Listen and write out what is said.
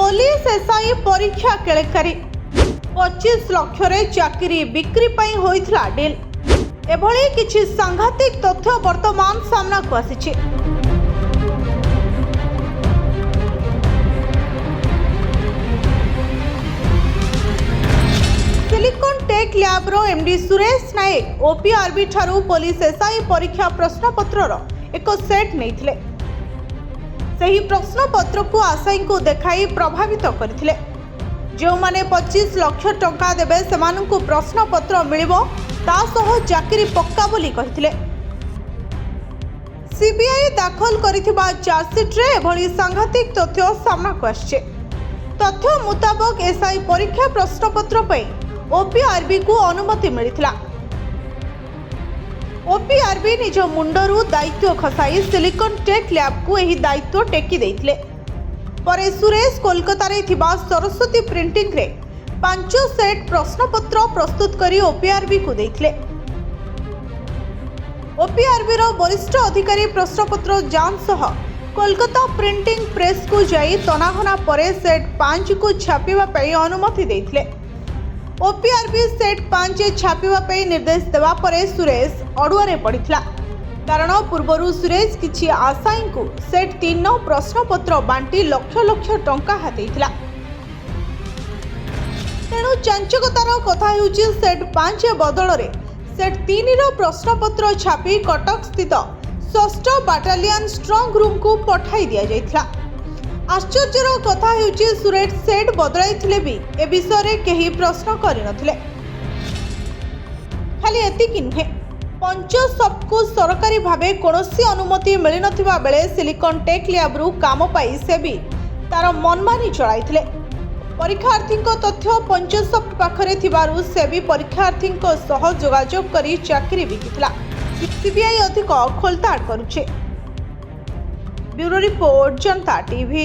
Police SI परीक्षा केलेकारी 25 लाख चाकरी बिक्री पई होइथला डील। एभली किछि सांघातिक तथ्य वर्तमान सामना को आसीछि। सिलिकॉन टेक लैब रो एमडी सुरेश नायक ओपीआरबी ठारू पुलिस एसआई परीक्षा प्रश्नपत्रर एक सेट नैथिले। सही प्रश्नपत्र को आशायी को देखाई प्रभावित करथिले। जो माने 25 लाख टंका देबे सेमानंकु प्रश्नपत्र मिलिबो ता सह चाकरी पक्का बोली कहिथिले। सीबीआई दाखल करिथिबा चार्जशीट रे एभली सांघातिक तथ्य सामना को आछे। तथ्य मुताबक एसआई परीक्षा प्रश्नपत्र पई ओपीआरबी को अनुमति मिलिथिला। ओपीआरबी निज मुंडरू दायित्व खसाई सिलिकॉन टेक लैब को एही दायित्व टेकी देथिले। परे सुरेश कोलकाता रे थिबा सरस्वती प्रिंटिंग रे 5 सेट प्रश्नपत्र प्रस्तुत करी ओपीआरबी को देथिले। ओपीआरबी रो वरिष्ठ अधिकारी प्रश्नपत्र जांच सह कोलकाता प्रिंटिंग प्रेस को जाई तनाघना परे सेट 5 को छापिबा पई अनुमति देथिले। ओपीआरबी सेट 5 छापिबा पई निर्देश देवा परे सुरेश अडुआरे पड़िथिला। कारण पूर्वरु सुरेश किछि आशायी को सेट 3 प्रश्नपत्र बांटी लक्ष लक्ष टंका हातेइथिला। तेणु चांचकतार कथा हेउछि सेट 5 बदल रे सेट 3 रो प्रश्नपत्र छापी कटक स्थित 6th बाटालियन स्ट्रॉन्ग रूम को पठाई दिया जाइथिला। आश्चर्यर कथा हेउछि सुरेश सेट बदलाइथिले भी ए विषय रे केही प्रश्न करि नथिले। खाली एतिकि नुहे, पंच सबको सरकारी भावे कोनोसी अनुमति मिली नथिबा बेले सिलिकॉन टेक लैब रु काम पाई से भी तार मनमानी चलाइथिले। परीक्षार्थी तथ्य पंचसफ्ट पाखरे थिबारु से भी परीक्षार्थी सह जोगाजोग करी चाकरी बिकिथिला। सीबीआई अधिक खोलताड़ करुछे। ब्यूरो रिपोर्ट जनता टीवी।